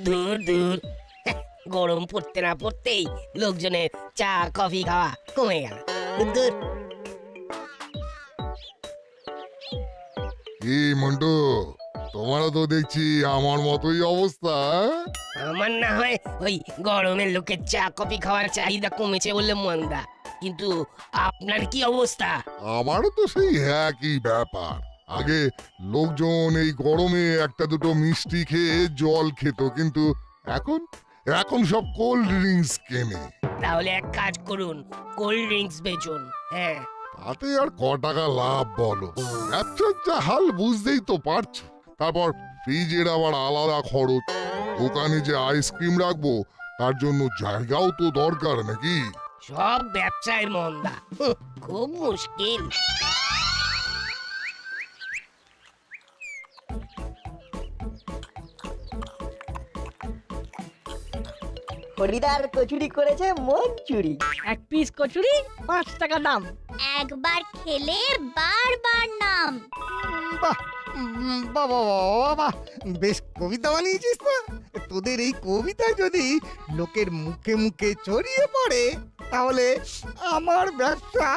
দূর দূর, গরম পড়তে না পড়তেই লোকজনের চা কফি খাওয়া কমে গেল। দূর। কি মন্টু, তোমারও তো দেখছি আমার মতোই অবস্থা। আমার না হয় ওই গরমের লোকের চা কফি খাওয়ার চাহিদা কমেছে বললে মন্দা, কিন্তু আপনার কি অবস্থা? আমারও তো সেই একই ব্যাপার। আগে লোকজন এই গরমে একটা দুটো মিষ্টি খেয়ে জল খেত, কিন্তু এখন এখন সব কোল্ড ড্রিঙ্কস কেনে। তাহলে এক কাজ করুন, কোল্ড ড্রিঙ্কস বেচুন। হ্যাঁ, তাতে আর ক টাকা লাভ বলো? ব্যবসার যা হাল বুঝতেই তো পারছো। তারপর ফ্রিজের আবার আলাদা খরচ, দোকানে যে আইসক্রিম রাখবো তার জন্য জায়গাও তো দরকার নাকি? সব ব্যবসায় মন্দা, খুব মুশকিল। হরিদার কচুরি করেছে মন চুরি। এক পিস কচুরি 5 টাকা দাম। একবার খেলে বারবার নাম। বাহ বাবা বাবা, বেশ কবিতা বানিয়েছিস তো। তোদের এই কবিতা যদি লোকের মুখে মুখে ছড়িয়ে পড়ে তাহলে আমার ব্যবসা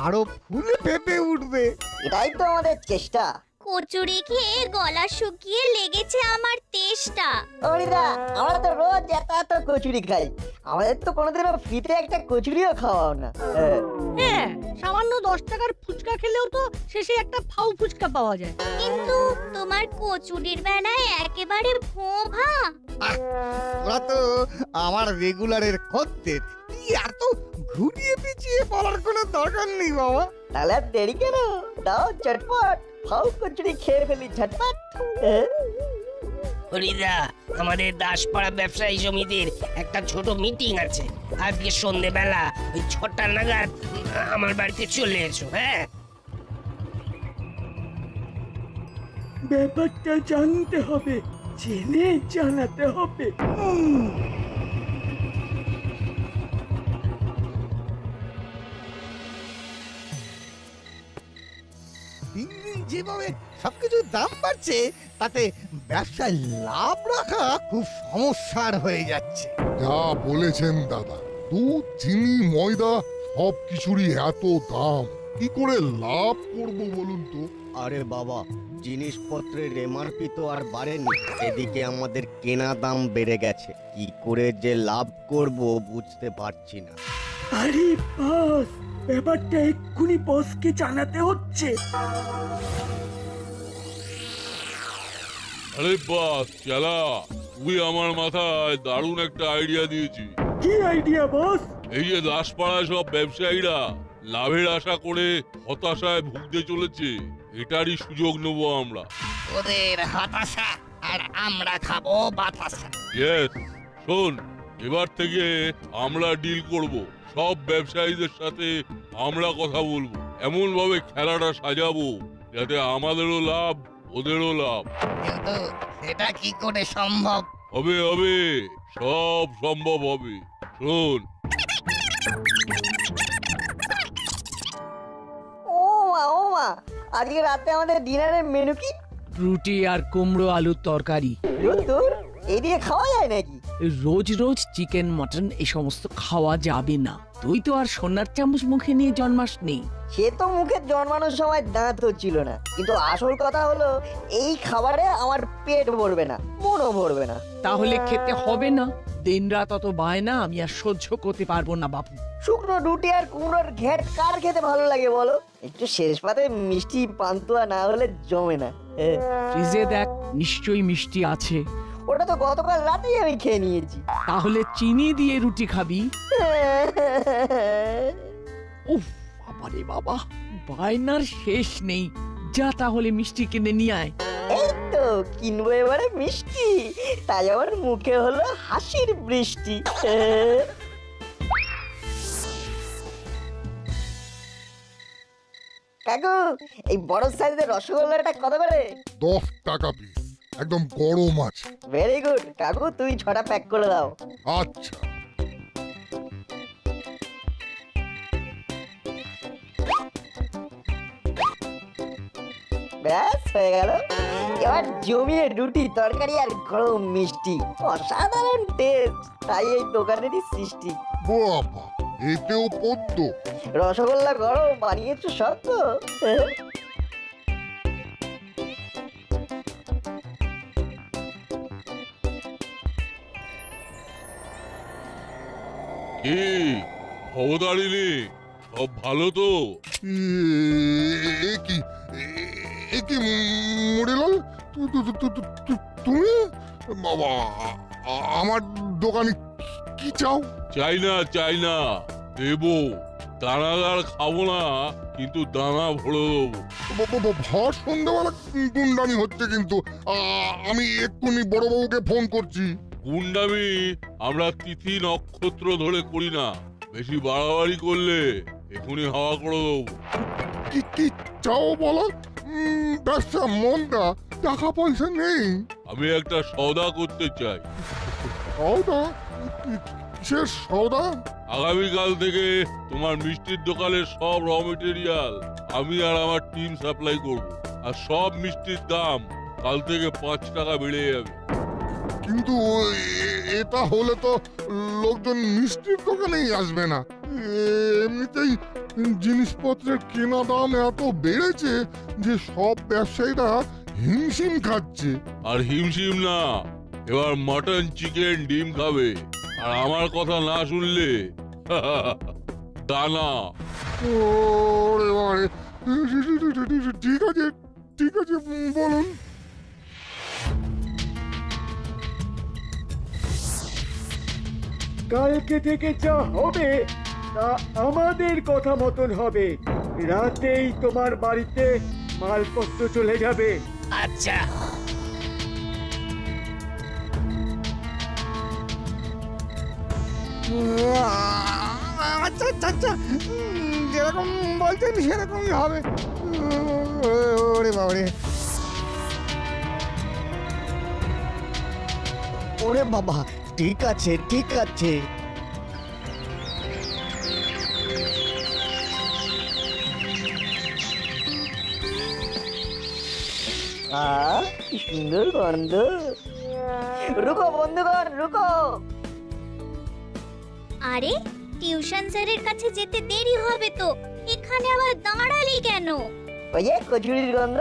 আরো ফুলে ফেপে উঠবে। এটাই তো আমাদের চেষ্টা। কচুরি খেয়ে গলা শুকিয়ে লেগেছে আমার তেষ্টা। হরিদা, আমরা তো রোজ এত কচুরি খাই, আমাদের তো কোনোদিনও ফ্রিতে একটা কচুরিও খাওয়াও না। হ্যাঁ, সামান্য 10 টাকার ফুচকা খেলেও তো শেষে একটা ফাউ ফুচকা পাওয়া যায়। কিন্তু তোমার কচুরির বেলায় একেবারে ভোঁভা। তোরা তো আমার রেগুলারের খদ্দের, তুই এত ঘুরিয়ে পিছিয়ে বলার কোনো দরকার নেই বাবা। তাহলে আর দেরি কেন, দাও চটপট ফাউ কচুরি খেয়ে ফেলি ঝটপট। হরিদা, আমাদের দাসপাড়া ব্যবসায়ী সমিতির একটা ছোট মিটিং আছে আজকে সন্ধেবেলা ওই 6টা নাগাদ আমার বাড়িতে চলে এসো। হ্যাঁ, ব্যাপারটা জানতে হবে, জেনে জানাতে হবে। দিন দিন যেভাবে সবকিছুর দাম বাড়ছে তাতে ব্যবসায় লাভ রাখা খুব সমস্যার হয়ে যাচ্ছে। যা বলেছেন দাদা, দুধ চিনি ময়দা সব কিছুরই এত দাম, কি করে লাভ করব বলুন তো? আরে বাবা, জিনিসপত্রের এমআরপি তো আর বাড়েনি, এদিকে আমাদের কেনা দাম বেড়ে গেছে। কি করে যে লাভ করব বুঝতে পারছি না। আরে বস, ব্যাপারটা এক্ষুনি বসকে জানাতে হচ্ছে। আরে বাস চালা, তুই আমার মাথায় দারুণ একটা আইডিয়া দিয়েছি। কি আইডিয়া বস? এই যে দাসপাড়ায় সব ব্যবসায়ীরা লাভের আশা করে হতাশায় ভুগতে চলেছে, এটারই সুযোগ নেব আমরা। ওদের হতাশা আর আমরা খাবো বাতাসা। ইয়েস, শোন, এবার থেকে আমরা ডিল করব, সব ব্যবসায়ীদের সাথে আমরা কথা বলবো, এমন ভাবে খেলাটা সাজাবো যাতে আমাদেরও লাভ ওদেরও লাভ। কিন্তু সেটা কি করে সম্ভব? হবে হবে, সব সম্ভব হবে। শোন, ও মা, আজকে রাতে আমাদের ডিনারের মেনু কি? রুটি আর কুমড়ো আলুর তরকারি। দূর, এই দিয়ে খাওয়া যায় নাকি? রোজ রোজ চিকেন মটন এই সমস্ত খাওয়া যাবে না। তুই তো আর সোনার চামচ মুখে নিয়ে জন্মাসনি। সে তো মুখে জন্মানোর সময় দাঁত হচ্ছিল না, কিন্তু আসল কথা হলো এই খাবারে আমার পেট ভরবে না, মনও ভরবে না। তাহলে খেতে হবে না। দিনরাত অত বায়না আমি আর সহ্য করতে পারবো না বাপু। শুকনো রুটি আর কুমড়োর ঘ্যাট কার খেতে ভালো লাগে বলো? একটু শেষ পাতে মিষ্টি পান্তুয়া না হলে জমে না। ফ্রিজে দেখ, নিশ্চয়ই মিষ্টি আছে। ওটা তো গতকাল রাতেই আমি খেয়ে নিয়েছি। তাহলে চিনি দিয়ে রুটি খাবি? উফ, বাবারে বাবা, বায়নার শেষ নেই। যা তাহলে মিষ্টি কিনে নিয়ে আয়। এই তো কিনবো এবারে মিষ্টি, তাই আমার মুখে হলো হাসির বৃষ্টি। কাকু, এই বড় সাইজের রসগোল্লাটা কত করে? 10 টাকা পিস, একদম গরম আছে। ভেরি গুড কাকু, তুই 6টা প্যাক করে দাও। আচ্ছা। ব্যাস হয়ে গেল। এবার জমিয়ে রুটি তরকারি আর গরম মিষ্টি, অসাধারণ টেস্ট। তাই এই দোকানেরই সৃষ্টি। বাবা, এতেও পদ্ম। রসগোল্লা গরম বানিয়েছো সব তো? কি খবরদারিনি, সব ভালো তো? এ কি এ কি মুড়িলাল, তুমি? বাবা, আমার দোকানে কি চাও? চাই না দেবো। দানাদার খাবো না, কিন্তু দানা ভরে দেবো। ভর সন্ধ্যাবেলা গুন্ডামি হচ্ছে কিন্তু। আমি এক্ষুনি বড়বাবুকে ফোন করছি। গুন্ডামি আমরা তিথি নক্ষত্র ধরে করি না, বেশি বাড়াবাড়ি করলে এখনই হাওয়া করে দেবো। কি কি চাও বলো? ব্যবসা মন্দা, টাকা পয়সা নেই। আমি একটা সওদা করতে চাই। সওদা? কিসের সওদা? আগামীকাল থেকে তোমার মিষ্টির দোকানের সব র মেটেরিয়াল আমি আর আমার টিম সাপ্লাই করব, আর সব মিষ্টির দাম কাল থেকে 5 টাকা বেড়ে যাবে। কিন্তু এটা হলে তো লোকজন মিষ্টির দোকানেই আসবে না। এমনিতেই জিনিসপত্রের কেনা দাম এত বেড়েছে যে সব ব্যবসায়ীরা হিমশিম খাচ্ছে। আর হিমশিম না, এবার মটন, চিকেন, ডিম খাবে। আর আমার কথা না শুনলে দানা। ওরে বাবারে, ঠিক আছে বলুন। কালকে থেকে যা হবে তা আমাদের কথা মতন হবে। রাতেই তোমার বাড়িতে মালপত্র চলে যাবে। আচ্ছা, আচ্ছা আচ্ছা আচ্ছা, যেরকম বলছেন সেরকমই হবে। ওরে বাবারে, ওরে বাবা, ঠিক আছে ঠিক আছে। কি সুন্দর গন্ধ। রুকো বন্ধুগণ, রুকো। আরে টিউশন স্যারের কাছে যেতে দেরি হবে তো, এখানে আবার দাঁড়ালি কেন? ওই যে কচুরির গন্ধ।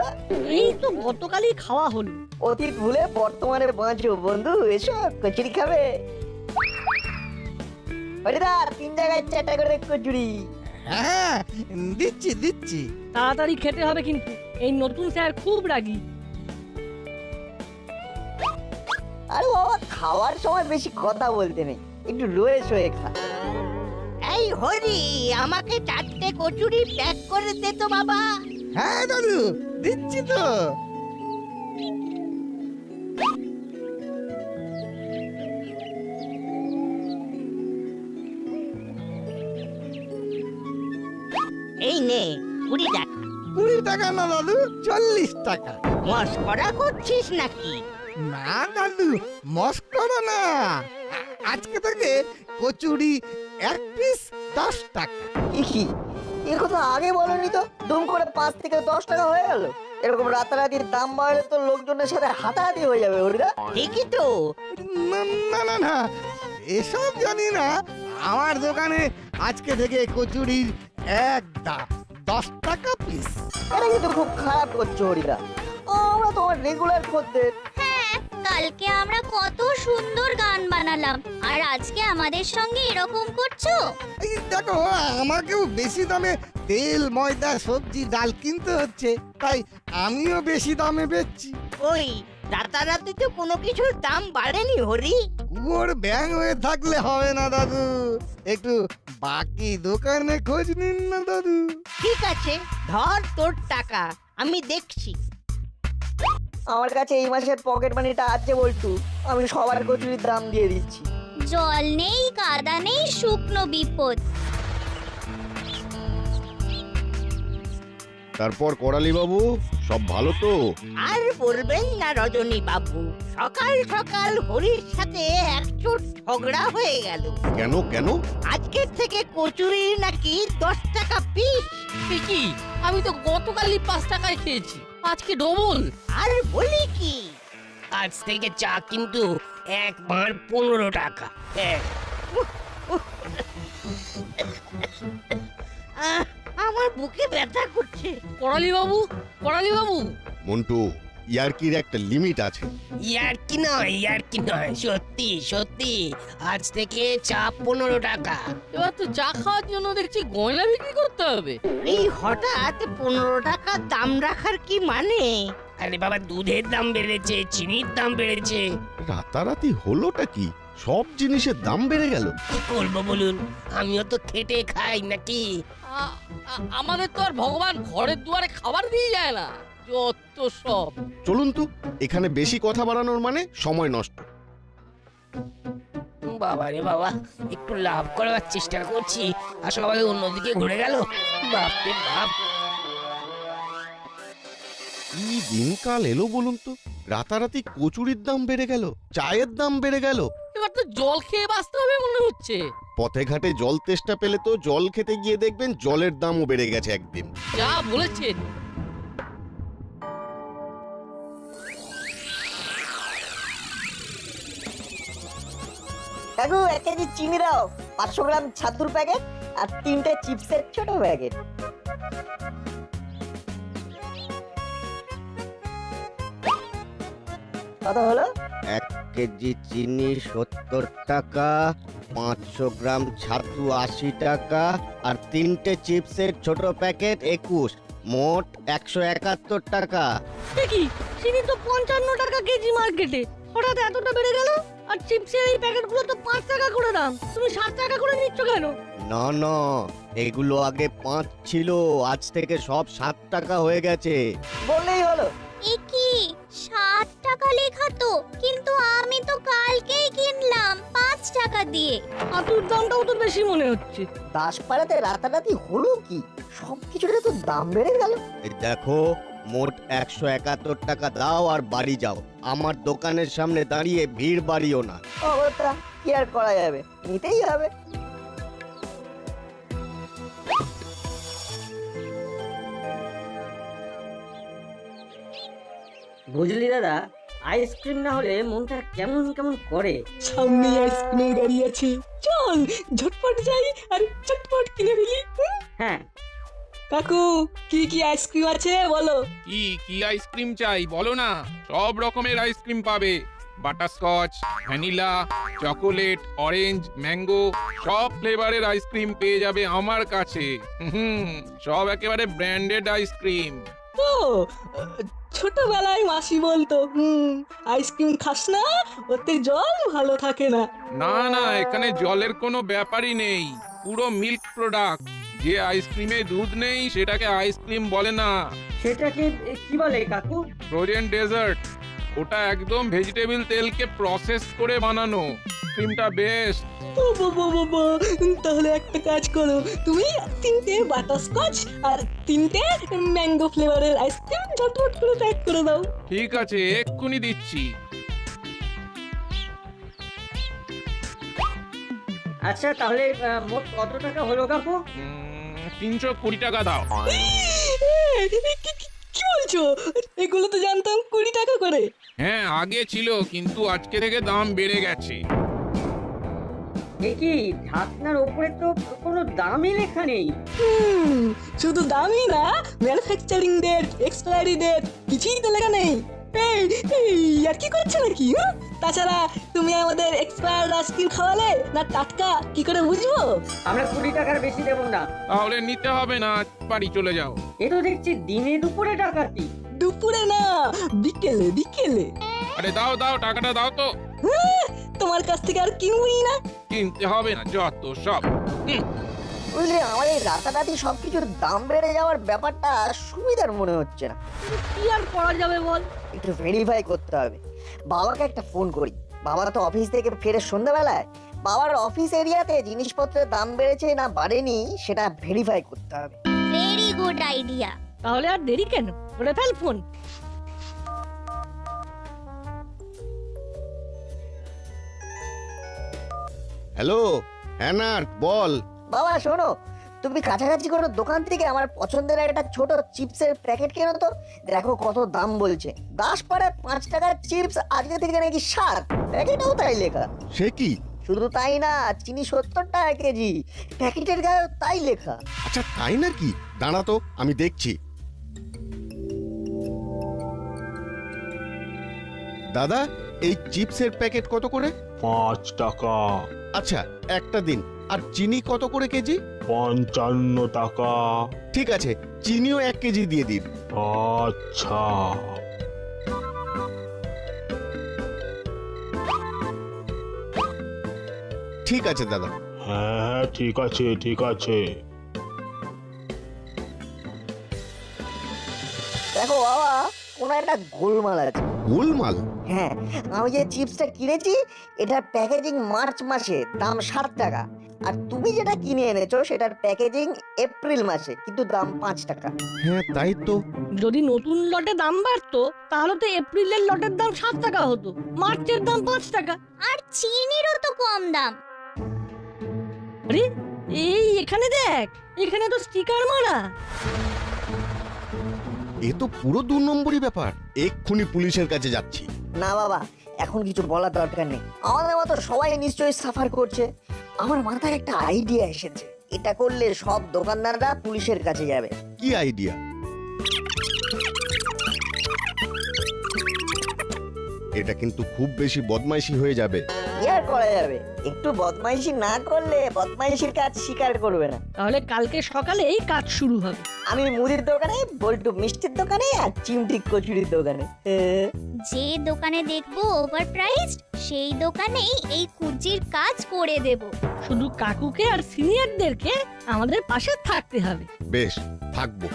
এই তো গতকালই খাওয়া হলো। অতীত ভুলে বর্তমানে বাঁচো বন্ধু, এসো কচুরি খাবে। হরিদার, 3 জায়গায় 4টা করে কচুরি। হ্যাঁ দিচ্ছি দিচ্ছি। তাড়াতাড়ি খেতে হবে কিন্তু, এই নতুন স্যার খুব রাগী। আরে বাবা, খাওয়ার সময় বেশি কথা বলতে নেই, একটু রয়ে শোয়ে খা। এই হরি, আমাকে 4টে কচুরি প্যাক করে দে তো বাবা। হ্যাঁ দাদু, দিচ্ছি তো। এই নে 20 টাকা। 20 টাকা না দাদু, 40 টাকা। মস্করা করছিস নাকি? না দাদু, মস্করা না। আজকে থেকে কচুরি 1 পিস 10 টাকা। কি এ কথা আগে বলনি তো? দুম করে 5 থেকে 10 টাকা হয়ে গেল। এরকম রাতারাতির দাম বাড়লে তো লোকজনের সাথে হাতাহাতি হয়ে যাবে হরিদা। ঠিকই তো। না না না না, এসব জানি না। আমার দোকানে আজকে থেকে কচুরির 1 দাম 10 টাকা পিস। এটা কিন্তু খুব খারাপ করছো হরিদা, আমরা তোমার রেগুলার খদ্দের। হ্যাঁ, কালকে আমরা কত সুন্দর গান বানালাম, আর আজকে আমাদের সঙ্গে এরকম করছো? এই দেখো, আমাকেও বেশি দামে তেল, ময়দা, সবজি, ডাল কিনতে হচ্ছে, তাই আমিও বেশি দামে বেচছি। ওই রাতারাতি তো কোনো কিছুর দাম বাড়েনি হরি। কুয়োর ব্যাং হয়ে থাকলে হবে না দাদু, একটু বাকি দোকানে খোঁজ নিন না দাদু। ঠিক আছে, ধর তোর টাকা, আমি দেখছি। আমার কাছে এই মাসের পকেট মানিটা আছে বলটু, আমি সবার কচুরির দাম দিয়ে দিচ্ছি। জল নেই, কাদা নেই, শুকনো বিপদ। তারপর করালি বাবু, সব ভালো তো? আর বলবেন না রজনী বাবু, সকাল সকাল হরির সাথে একচোট ঝগড়া হয়ে গেল। কেন কেন? আজকের থেকে কচুরি নাকি 10 টাকা পিস। কি, আমি তো গতকালই 5 টাকায় খেয়েছি। আজকে ডবল। আর বলি কি, আজ থেকে চা কিন্তু 1 ভাঁড় 15 টাকা। হ্যাঁ, আমার বুকে ব্যথা করছে। করালি বাবু, করালি বাবু, মন্টু, ইয়ার্কির একটা লিমিট আছে। ইয়ার কি নয়, সত্যি সত্যি আজ থেকে চা 15 টাকা। এবার তো চা খাওয়ার জন্য দেখছি গয়না বিক্রি করতে হবে। এই হঠাৎ 15 টাকা দাম রাখার কি মানে? আরে বাবা, দুধের দাম বেড়েছে, চিনির দাম বেড়েছে, রাতারাতি হলোটা কি? সব জিনিসের দাম বেড়ে গেল। কি করবো বলুন? আমিও তো খেটে খাই নাকি। আমাদের তো আর ভগবান ঘরের দুয়ারে খাবার দিয়ে যায় না, যত সব। চলুন তো, এখানে বেশি কথা বাড়ানোর মানে সময় নষ্ট। বাবা রে বাবা, একটু লাভ করার চেষ্টা করছি আর সবাই অন্যদিকে ঘুরে গেল। বাপরে বাপ, কি দিনকাল এলো বলুন তো? রাতারাতি কচুরির দাম বেড়ে গেল, চায়ের দাম বেড়ে গেল। এবার তো জল খেয়ে বাঁচতে হবে মনে হচ্ছে। পথে ঘাটে জল তেষ্টা পেলে তো জল খেতে গিয়ে দেখবেন জলের দামও বেড়ে গেছে একদিন। যা বলেছেন। কাকু 1 কেজি চিনি দাও, 500 গ্রাম ছাতুর প্যাকেট আর 3টে চিপসের ছোট প্যাকেট। কত হলো? 1 কেজি চিনি 70 টাকা, 500 গ্রাম ছাতু 80 টাকা, আর 3টে চিপসের ছোট প্যাকেট 21, মোট 171 টাকা। দেখি চিনি তো 55 টাকা কেজি মার্কেটে, হঠাৎ এতটা বেড়ে গেল। আর চিপসের এই প্যাকেটগুলো তো 5 টাকা করে দাম, তুমি 7 টাকা করে নিচ্ছ কেন? না না, এগুলো আগে 5 ছিল, আজ থেকে সব 7 টাকা হয়ে গেছে। বললেই হলো। এ কি 7 টাকা লেখা তো, কিন্তু আমি তো কালকেই কিনলাম 5 টাকা দিয়ে। ছাতুর দামটাও তো বেশি মনে হচ্ছে। দাসপাড়াতে রাতারাতি হলো কি? সবকিছুতে তো দাম বেড়ে গেল। এই দেখো, মোট 171 টাকা দাও আর বাড়ি যাও। আমার দোকানের সামনে দাঁড়িয়ে ভিড় বাড়িও না। অবস্থা কি আর করা যাবে, নিতেই হবে। বুঝলি দাদা, আইসক্রিম না হলে মনটা কেমন কেমন করে। সামনে আইসক্রিমের গাড়ি আছে, চল ঝটপট যাই আর চটপট কিনে ফেলি। হ্যাঁ, কাকু কি কি আইসক্রিম আছে বলো? কি আইসক্রিম চাই বলো না, সব রকমের আইসক্রিম পাবে। Butterscotch, vanilla, chocolate, orange, mango, সব ফ্লেভারের আইসক্রিম পেয়ে যাবে আমার কাছে। সব একেবারে ব্র্যান্ডেড আইসক্রিম। তো ছোটবেলায় মাসি বলতো আইসক্রিম খাস না, ওতে জল ভালো থাকে না। না না, এখানে জলের কোনো ব্যাপারই নেই, পুরো মিল্ক প্রোডাক্ট। যে আইসক্রিমে দুধ নেই সেটাকে আইসক্রিম বলে না। সেটাকে কি বলে কাকু? Frozen dessert. ওটা একদম ভেজিটেবল তেলকে প্রসেস করে বানানো। ক্রিমটা বেস্ট। ও বাবা বাবা, তাহলে একটা কাজ করো, তুমি 3টে বাটারস্কচ আর 3টে ম্যাঙ্গো ফ্লেভারের আইসক্রিম ঝটপট করে প্যাক করে দাও। ঠিক আছে, এক্ষুনি দিচ্ছি। আচ্ছা তাহলে মোট কত টাকা হলো কাকু? 320 টাকা দাও। কি বলছো? এগুলো তো জানতাম 20 টাকা করে। হ্যাঁ, আগে ছিল, কিন্তু আজকে থেকে দাম বেড়ে গেছে। কি ঢাকনার উপরে তো কোনো দামই লেখা নেই। শুধু দামই না, ম্যানুফ্যাকচারিং ডেট, এক্সপায়ারি ডেট কিছুই তো লেখা নেই। আর কি করছো নাকি? তাছাড়া তুমি আমাদের এক্সপায়ার্ড আইসক্রিম খাওয়ালে না টাটকা, কি করে বুঝবো? আমরা 20 টাকার বেশি দেব না। তাহলে নিতে হবে না, বাড়ি চলে যাও। এ তো দেখছি দিনে দুপুরে ডাকাতি। দুপুরে না, বিকেলে বিকেলে। আরে দাও দাও, টাকাটা দাও তো। তোমার কাছ থেকে আর কিনবই না। কিনতে হবে না, যত সব। বুঝলি, আমাদের রাতারাতি সবকিছুর দাম বেড়ে যাওয়ার ব্যাপারটা সুবিধার মনে হচ্ছে না। কি আর করা যাবে বল? একটু ভেরিফাই করতে হবে। বাবাকে একটা ফোন করি। বাবা তো অফিস থেকে ফেরে সন্ধ্যাবেলায়। বাবার অফিস এরিয়াতে জিনিসপত্রের দাম বেড়েছে না বাড়েনি সেটা ভেরিফাই করতে হবে। Very good idea. তাহলে আর দেরি কেন, করে ফেল ফোন। হ্যালো, হ্যানার বল। বাবা শোনো, তুমি কাছাকাছি কোনো দোকান থেকে আমার পছন্দের একটা ছোট চিপসের প্যাকেট কেনো তো, দেখো কত দাম বলছে। 10 পাড়ায় 5 টাকার চিপস আজকে থেকে নাকি 7, প্যাকেটেও তাই লেখা। সে কি? শুধু তাই না, চিনি 70 টাকা কেজি, প্যাকেটের গায়ে তাই লেখা। আচ্ছা তাই নাকি? দাঁড়া তো, আমি দেখছি। দাদা, এই চিপসের প্যাকেট কত করে? 5 টাকা। আচ্ছা একটা দিন। আর চিনি কত করে কেজি? 55 টাকা। ঠিক আছে, চিনিও 1 কেজি দিয়ে দিন। আচ্ছা। ঠিক আছে দাদা। হ্যাঁ ঠিক আছে ঠিক আছে। দেখো বাবা, কোন একটা গোলমাল আছে। গোলমাল? হ্যাঁ, আমি যে চিপসটা কিনেছি এটার প্যাকেজিং মার্চ মাসে, দাম 7 টাকা। আর তুমি যেটা কিনে এনেছো সেটার প্যাকেজিং এপ্রিল মাসে, কিন্তু দাম 5 টাকা। হ্যাঁ তাই তো। যদি নতুন লটে দাম বাড়তো তাহলে তো এপ্রিলের লটের দাম 7 টাকা হতো, মার্চের দাম 5 টাকা। আর চিনিরও তো কম দাম। আরে এই এখানে দেখ, এখানে তো স্টিকার মারা। এ তো পুরো 2 নম্বরই ব্যাপার। এক্ষুনি পুলিশের কাছে যাচ্ছি। না বাবা, এখন কিছু বলার দরকার নেই। আমাদের মতো সবাই নিশ্চয়ই সাফার করছে। আমার মাথায় একটা আইডিয়া এসেছে, এটা করলে সব দোকানদাররা পুলিশের কাছে যাবে। কি আইডিয়া? এটা কিন্তু খুব বেশি বদমাইশি হয়ে যাবে। কি আর করা যাবে, একটু বদমাইশি না করলে বদমাইশির কাজ স্বীকার করবে না। তাহলে কালকে সকালেই কাজ শুরু হবে। আমি মুদির দোকানে, বল্টু মিষ্টির দোকানে, আর চিমটি কচুরির দোকানে। যে দোকানে দেখবো ওভার প্রাইসড, সেই দোকানেই এই কুজির কাজ করে দেব। শুধু কাকুকে আর সিনিয়রদেরকে আমাদের পাশে থাকতে হবে। বেশ, থাকবো।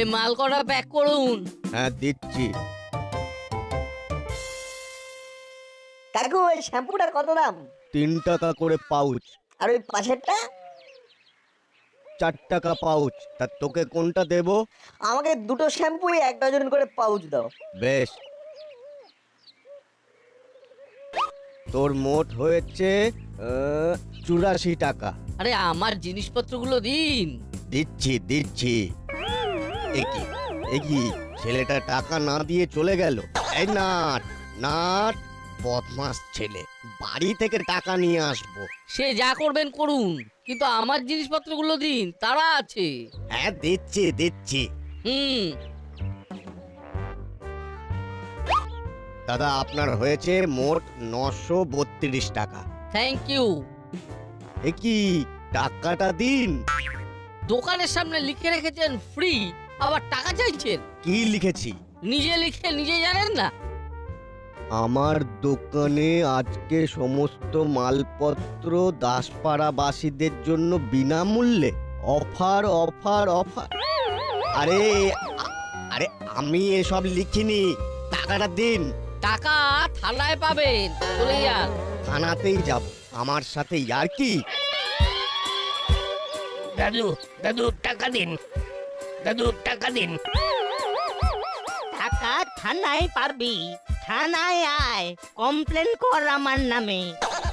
এই মাল কটা প্যাক করুন। হ্যাঁ দিচ্ছি। কাকু, ওই শ্যাম্পুটার কত দাম? 3 টাকা করে পাউচ। আর ওই পাশেরটা? 4 টাকা পাউচ। তা তোকে কোনটা দেব? আমাকে 2টো শ্যাম্পুই 1 ডজন করে পাউচ দাও। বেশ। তোর মোট হয়েছে 84 টাকা। আরে আমার জিনিসপত্রগুলো দিন। দিচ্ছি দিচ্ছি। একি ছেলেটা টাকা না দিয়ে চলে গেল। এই নাট নাট, বদমাস ছেলে, বাড়ি থেকে টাকা নিয়ে আসবো। সে যা করবেন করুন, কিন্তু আমার জিনিসপত্রগুলো দিন, তারা আছে। হ্যাঁ দিচ্ছি দিচ্ছি। দাদা, আপনার হয়েছে মোট 932 টাকা। Thank you. একি টাকাটা দিন। দোকানের সামনে লিখে রেখেছেন ফ্রি, আবার টাকা চাইছেন? কি লিখেছি? নিজে লিখে নিজে জানেন না? আমার দোকানে আজকে সমস্ত মালপত্র দাসপাড়াবাসীদের জন্য বিনামূল্যে। Offer offer offer. আরে আরে আমি এসব লিখিনি, টাকাটা দিন। টাকা থানায় পাবেন, চলে যান। থানাতেই যাব? আমার সাথে আর কি? দাদু দাদু টাকা দিন, দাদু টাকা দিন। টাকা থানায় পারবি, থানায় আয়, কমপ্লেন কর আমার নামে।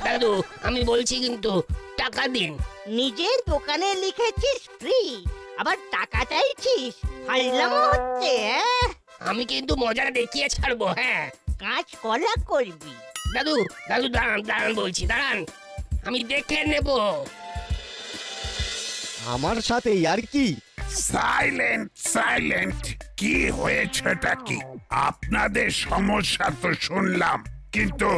দাদু আমি বলছি কিন্তু টাকা দিন। নিজের দোকানে লিখেছিস ফ্রি, আবার টাকা চাইছিস? ফাইলাম হচ্ছে। আমি কিন্তু মজা দেখিয়ে ছাড়বো। হ্যাঁ, কাজ কলা করবি। দাদু দাদু দাঁড়ান দাঁড়ান বলছি, দাঁড়ান, আমি দেখে নেব। আমার সাথে আর কি? Silent silent. কি হয়েছেটা কি? আপনাদের সমস্যা তো শুনলাম, কিন্তু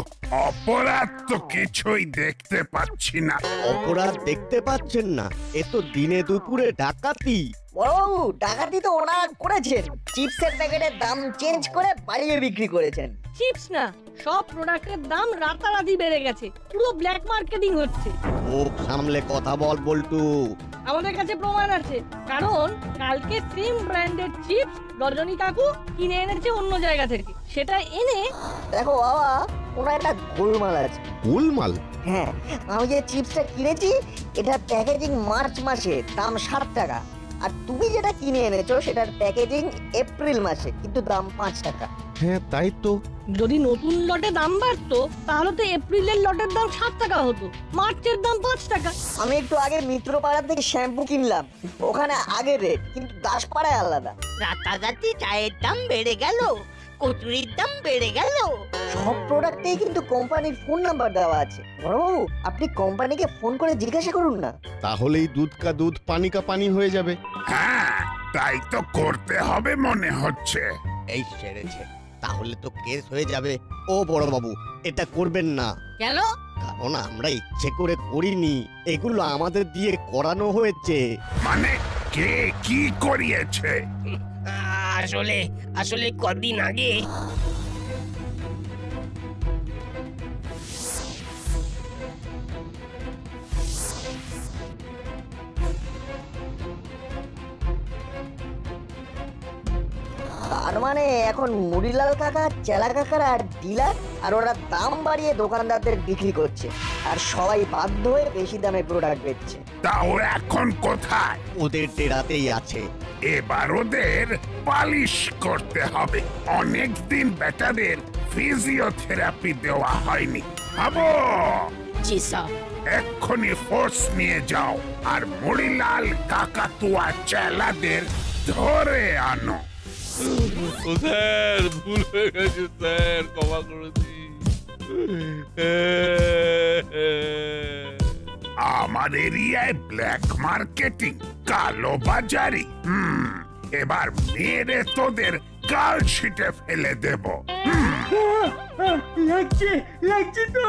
অপরাধ তো কিছুই দেখতে পাচ্ছি না। অপরাধ দেখতে পাচ্ছেন না? এ তো দিনে দুপুরে ডাকাতি। বড়বাবু, ডাকাতি তো ওনারা করেছেন। চিপসের প্যাকেটের দাম চেঞ্জ করে বাড়িয়ে বিক্রি করেছেন। চিপস না, সব প্রোডাক্টের দাম রাতারাতি বেড়ে গেছে, পুরো ব্ল্যাক মার্কেটিং হচ্ছে। মুখ সামলে কথা বল বল্টু। আমাদের কাছে প্রমাণ আছে, কারণ কালকে সেম ব্র্যান্ডের চিপস রজনী কাকু কিনে এনেছে অন্য জায়গা থেকে, সেটা এনে দেখো বাবা, ওনার একটা গোলমাল আছে। গোলমাল? হ্যাঁ, আমি যে চিপসটা কিনেছি এটার প্যাকেজিং মার্চ মাসে, দাম 7 টাকা। আর তুমি যেটা কিনে এনেছো সেটার প্যাকেজিং এপ্রিল মাসে, কিন্তু দাম 5 টাকা। হ্যাঁ তাই তো। যদি নতুন লটে দাম বাড়তো তাহলে তো এপ্রিলের লটের দাম 7 টাকা হতো, মার্চের দাম 5 টাকা। আমি একটু আগে মিত্রপাড়া থেকে শ্যাম্পু কিনলাম, ওখানে আগের রেট, কিন্তু দাসপাড়ায় আলাদা। রাতারাতি চায়ের দাম বেড়ে গেল, কচুরির দাম বেড়ে গেল। সব প্রোডাক্টেই কিন্তু কোম্পানির ফোন নাম্বার দেওয়া আছে। বড়বাবু, আপনি কোম্পানিকে ফোন করে জিজ্ঞাসা করুন না। তাহলেই দুধ কা দুধ পানি কা পানি হয়ে যাবে। হ্যাঁ, তাই তো করতে হবে মনে হচ্ছে। এই সেরেছে, তাহলে তো কেস হয়ে যাবে। ও বড় বাবু, এটা করবেন না। কেন? কারণ আমরা ইচ্ছে করে করিনি, এগুলো আমাদের দিয়ে করানো হয়েছে। মানে কে কি করিয়েছে? আসলে আসলে কদিন আগে তার মানে এখন মুড়িলাল কাকা, চেলা কাকার আর ডিলার, আর ওরা দাম বাড়িয়ে দোকানদারদের বিক্রি করছে, আর সবাই বাধ্য হয়ে বেশি দামে প্রোডাক্ট বেচছে। তা ও এখন কোথায়? ওদের ডেরাতেই আছে। এবার ওদের পালিশ করতে হবে। অনেকদিন বেটাদের ফিজিওথেরাপি দেওয়া হয়নি। ভাবো, জি স্যার। এক্ষুনি ফোর্স নিয়ে যাও আর মুড়িলাল কাকাতুয়া চেলাদের ধরে আনো। স্যার, ভুল হয়ে গেছে স্যার, ক্ষমা করে দিন। আমার এরিয়ায় ব্ল্যাক মার্কেটিং, কালো বাজারি। এবার মেরে তোদের কাল শিটে ফেলে দেব। লাগছে লাগছে তো।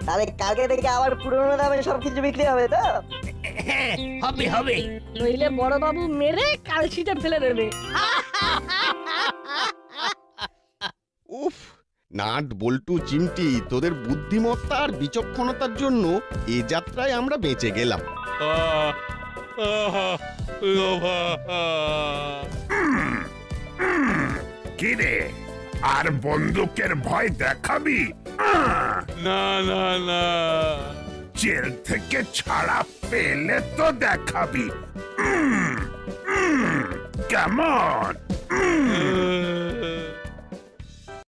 তাহলে কালকে থেকে আবার পুরোনো দামে সবকিছু বিক্রি হবে তো? হ্যাঁ, হবে হবে। নইলে বড়বাবু মেরে কালশিটে ফেলে দেবে। উফ, নাট বল্টু চিমটি, তোদের বুদ্ধিমত্তা আর বিচক্ষণতার জন্য এ যাত্রায় আমরা বেঁচে গেলাম। কিরে, আর বন্দুকের ভয় দেখাবি? না না না, জেল থেকে ছাড়া পেলে তো দেখাবি। কেমন?